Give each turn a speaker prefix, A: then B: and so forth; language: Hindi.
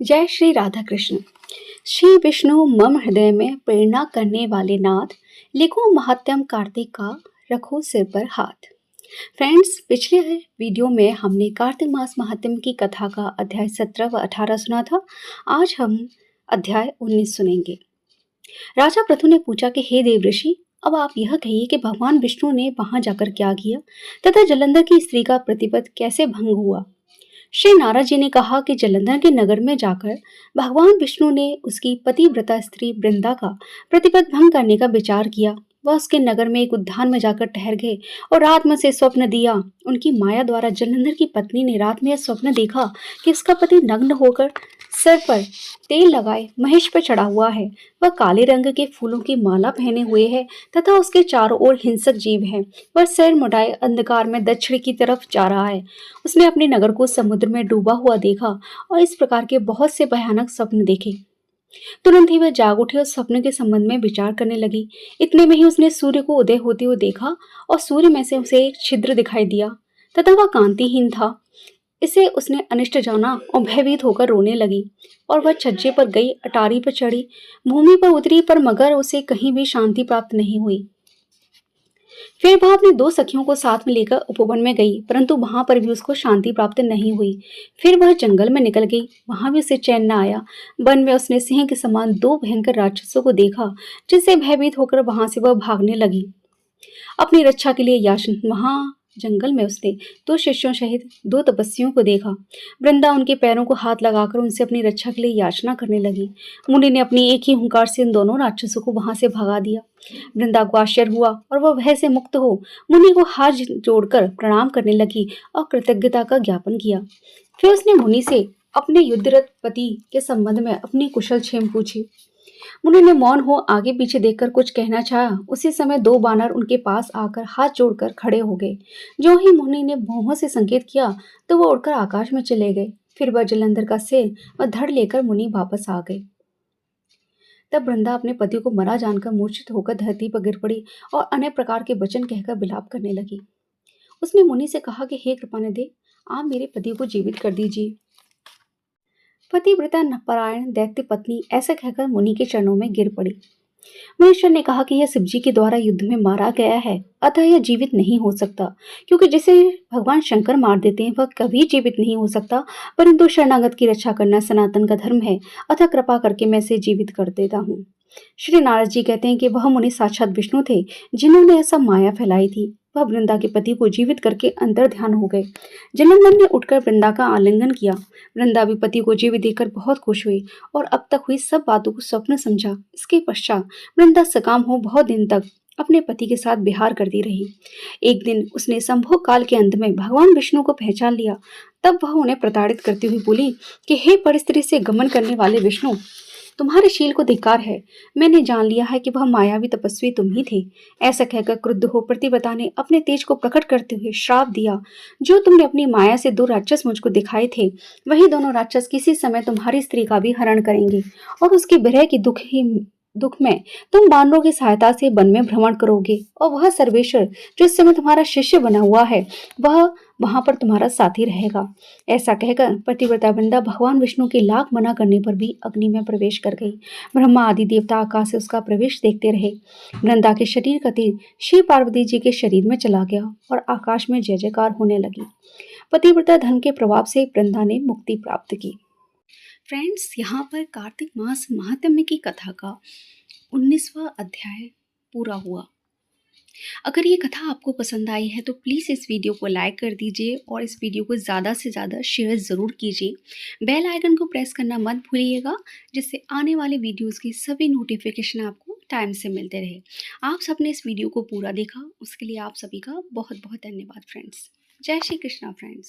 A: जय श्री राधा कृष्ण। श्री विष्णु मम हृदय में प्रेरणा करने वाले नाथ, लिखो महात्म कार्तिक का, रखो सिर पर हाथ। फ्रेंड्स, पिछले वीडियो में हमने कार्तिक मास महात्म्य की कथा का अध्याय 17 व 18 सुना था। आज हम अध्याय 19 सुनेंगे। राजा पृथु ने पूछा कि हे देव ऋषि, अब आप यह कहिए कि भगवान विष्णु ने वहां जाकर क्या किया तथा जलंधर की स्त्री का प्रतिपद कैसे भंग हुआ। श्री नारद जी ने कहा कि जलंधर के नगर में जाकर भगवान विष्णु ने उसकी पतिव्रता स्त्री वृंदा का प्रतिपद भंग करने का विचार किया। वह उसके नगर में एक उद्यान में जाकर ठहर गए और रात में से स्वप्न दिया। उनकी माया द्वारा जलंधर की पत्नी ने रात में यह स्वप्न देखा कि उसका पति नग्न होकर सर पर तेल लगाए महेश पर चढ़ा हुआ है। वह काले रंग के फूलों की माला पहने हुए है तथा उसके चारों ओर हिंसक जीव है। वह सिर मुड़ाए अंधकार में दक्षिण की तरफ जा रहा है। उसने अपने नगर को समुद्र में डूबा हुआ देखा और इस प्रकार के बहुत से भयानक स्वप्न देखे। तुरंत ही वह जाग उठे और स्वप्न के संबंध में विचार करने लगी। इतने में ही उसने सूर्य को उदय होते हुए देखा और सूर्य में से उसे एक छिद्र दिखाई दिया तथा वह कांतिहीन था। इसे उसने अनिष्ट जाना और भयभीत होकर रोने लगी और वह छज्जे पर गई, अटारी पर चढ़ी, भूमि पर उतरी, पर मगर उसे कहीं भी शांति प्राप्त नहीं हुई। फिर वह अपनी दो सखियों को साथ में लेकर उपवन में गई, परंतु वहां पर भी उसको शांति प्राप्त नहीं हुई। फिर वह जंगल में निकल गई, वहां भी उसे चैन न आया। वन में उसने सिंह के समान दो भयंकर राक्षसों को देखा, जिससे भयभीत होकर वहां से वह भागने लगी। अपनी रक्षा के लिए याचन वहां जंगल में उसने दो शिष्यों सहित दो तपस्वियों को देखा। वृंदा उनके पैरों को हाथ लगाकर उनसे अपनी रक्षा के लिए याचना करने लगी। मुनि ने अपनी एक ही हुंकार से उन दोनों राक्षसों को वहां से भगा दिया। वृंदा को आश्चर्य हुआ और वह भय से मुक्त हो मुनि को हाथ जोड़कर प्रणाम करने लगी और कृतज्ञता का ज्ञापन किया। फिर उसने मुनि से अपने युद्धरत पति के संबंध में अपनी कुशल क्षेम पूछी। मुनि ने मौन हो आगे पीछे देखकर कुछ कहना चाहा। उसी समय दो बानर उनके पास आकर हाथ जोड़कर खड़े हो गए। जो ही मुनि ने भौहों से संकेत किया तो वो उड़कर आकाश में चले गए। फिर वह जलंधर का सिर व धड़ लेकर मुनि वापस आ गए। तब वृंदा अपने पति को मरा जानकर मूर्छित होकर धरती पर गिर पड़ी और अनेक प्रकार के वचन कहकर विलाप करने लगी। उसने मुनि से कहा कि हे कृपानिधि, आप मेरे पति को जीवित कर दीजिए। पतिव्रता परायण दैत्य पत्नी ऐसा कहकर मुनि के चरणों में गिर पड़ी। महेश्वर ने कहा कि यह शिवजी के द्वारा युद्ध में मारा गया है, अतः यह जीवित नहीं हो सकता, क्योंकि जिसे भगवान शंकर मार देते हैं वह कभी जीवित नहीं हो सकता। परंतु शरणागत की रक्षा करना सनातन का धर्म है, अतः कृपा करके मैं इसे जीवित कर देता हूँ। श्री नारद जी कहते हैं कि वह मुनि साक्षात विष्णु थे, जिन्होंने ऐसा माया फैलाई थी। वह वृंदा के पति को जीवित करके अंतर ध्यान हो गए। जलंधर ने उठकर वृंदा का आलिंगन किया। वृंदा भी पति को जीवित देखकर बहुत खुश हुई और अब तक हुई सब बातों को स्वप्न समझा। इसके पश्चात वृंदा सकाम हो बहुत दिन तक अपने पति के साथ विहार करती रही। एक दिन उसने संभोग काल के अंत में भगवान विष्णु को पहचान लिया। तब वह उन्हें प्रताड़ित करती हुई बोली कि हे परस्त्री से गमन करने वाले विष्णु, तुम्हारे शील को धिक्कार है। मैंने जान लिया है कि वह मायावी तपस्वी तुम ही थे। ऐसा कहकर क्रुद्ध हो प्रतिव्रता ने अपने तेज को प्रकट करते हुए श्राप दिया। जो तुमने अपनी माया से दो राक्षस मुझको दिखाए थे, वही दोनों राक्षस किसी समय तुम्हारी स्त्री का भी हरण करेंगे और उसके विरह की दुख में तुम बानरों की सहायता से वन में भ्रमण करोगे और वह सर्वेश्वर जो इस समय तुम्हारा शिष्य बना हुआ है वह वहां पर तुम्हारा साथी रहेगा। ऐसा कहकर पतिव्रता वृंदा भगवान विष्णु के लाख मना करने पर भी अग्नि में प्रवेश कर गई। ब्रह्मा आदि देवता आकाश से उसका प्रवेश देखते रहे। वृंदा के शरीर का तेज शिव पार्वती जी के शरीर में चला गया और आकाश में जय जयकार होने लगी। पतिव्रता धर्म के प्रभाव से वृंदा ने मुक्ति प्राप्त की। फ्रेंड्स, यहाँ पर कार्तिक मास महात्म्य की कथा का 19वां अध्याय पूरा हुआ। अगर ये कथा आपको पसंद आई है तो प्लीज़ इस वीडियो को लाइक कर दीजिए और इस वीडियो को ज़्यादा से ज़्यादा शेयर ज़रूर कीजिए। बेल आइकन को प्रेस करना मत भूलिएगा, जिससे आने वाले वीडियोज़ की सभी नोटिफिकेशन आपको टाइम से मिलते रहे। आप सबने इस वीडियो को पूरा देखा, उसके लिए आप सभी का बहुत बहुत धन्यवाद फ्रेंड्स। जय श्री कृष्णा फ्रेंड्स।